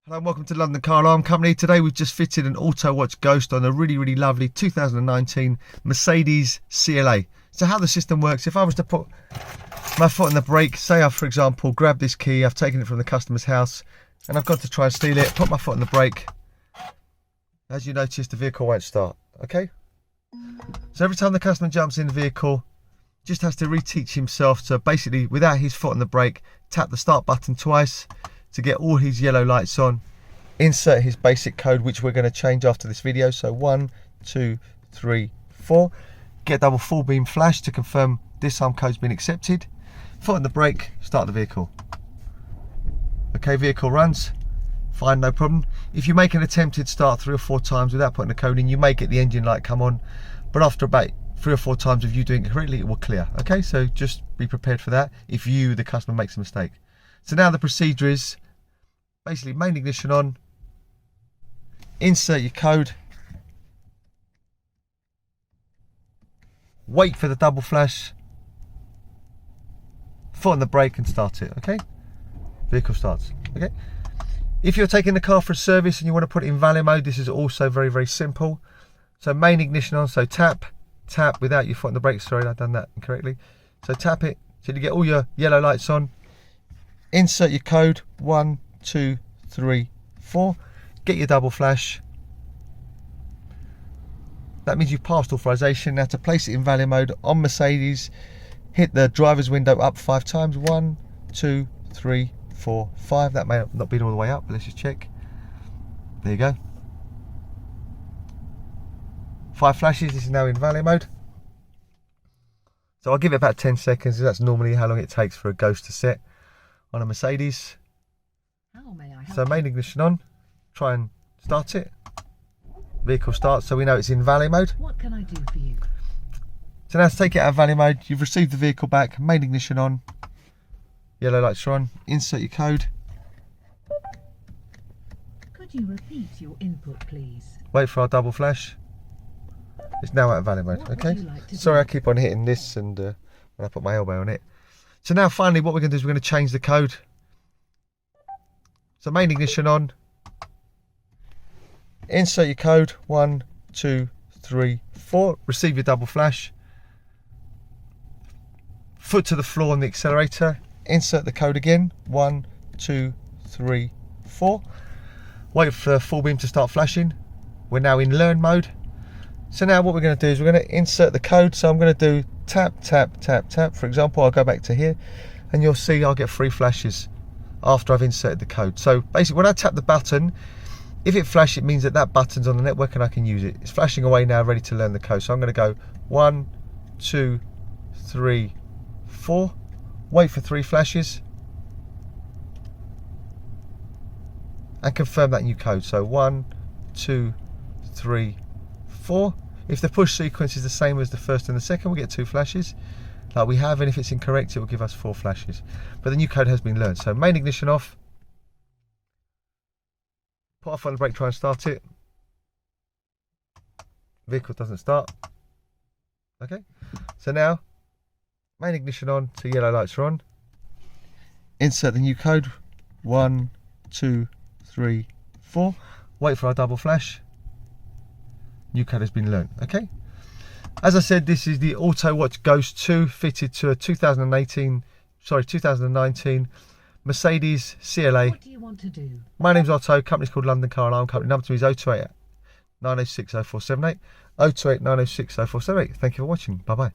Hello and welcome to London Car Alarm Company. Today we've just fitted an Autowatch Ghost on a really lovely 2019 Mercedes CLA. So how the system works, if I was to put my foot on the brake, say I've for example grabbed this key, I've taken it from the customer's house and I've got to try and steal it, put my foot on the brake, as you notice the vehicle won't start, okay? So every time the customer jumps in the vehicle, just has to reteach himself to basically, without his foot on the brake, tap the start button twice to get all his yellow lights on, insert his basic code, which we're going to change after this video. So 1, 2, 3, 4. Get double full beam flash to confirm disarm code's been accepted. Foot on the brake, start the vehicle. Okay, vehicle runs, fine, no problem. If you make an attempted start 3 or 4 times without putting the code in, you may get the engine light come on, but after about 3 or 4 times of you doing it correctly, it will clear. Okay, so just be prepared for that if you, the customer, makes a mistake. So now the procedure is basically main ignition on, insert your code, wait for the double flash, foot on the brake and start it, okay? Vehicle starts, okay? If you're taking the car for a service and you want to put it in valet mode, this is also very simple. So main ignition on, so tap without your foot on the brake, sorry I've done that incorrectly. So tap it till you get all your yellow lights on, insert your code, 1, 2, 3, 4, get your double flash. That means you've passed authorization. Now to place it in valet mode on Mercedes, hit the driver's window up 5 times, 1, 2, 3, 4, 5. That may not be all the way up, but let's just check. There you go. 5 flashes, this is now in valet mode. So I'll give it about 10 seconds, that's normally how long it takes for a Ghost to set on a Mercedes. How may I help? So main ignition on, try and start it. Vehicle starts, so we know it's in valet mode. What can I do for you? So now to take it out of valet mode, you've received the vehicle back, main ignition on, yellow lights are on, insert your code. Could you repeat your input, please? Wait for our double flash. It's now out of valet mode, okay? Sorry I keep on hitting this and when I put my elbow on it. So now finally what we're going to do is we're going to change the code. So main ignition on, insert your code, 1, 2, 3, 4, receive your double flash, foot to the floor on the accelerator, insert the code again, 1, 2, 3, 4, wait for full beam to start flashing. We're now in learn mode. So now what we're going to do is we're going to insert the code. So I'm going to do tap. For example, I'll go back to here and you'll see I'll get 3 flashes after I've inserted the code. So basically when I tap the button, if it flashes, it means that that button's on the network and I can use it. It's flashing away now, ready to learn the code. So I'm going to go 1, 2, 3, 4, wait for 3 flashes and confirm that new code. So 1, 2, 3, 4. If the push sequence is the same as the first and the second, we'll get 2 flashes like we have, and if it's incorrect it will give us 4 flashes. But the new code has been learned. So main ignition off, put off on the brake, try and start it. Vehicle doesn't start. Okay, so now main ignition on, so yellow lights are on. Insert the new code, 1, 2, 3, 4. Wait for our double flash. New code has been learned. Okay, as I said, this is the Autowatch Ghost 2 fitted to a 2019 Mercedes CLA. What do you want to do? My name's Otto, company's called London Car Alarm Company. Number to me is 028 906 0478, 028 906 0478. Thank you for watching. Bye bye.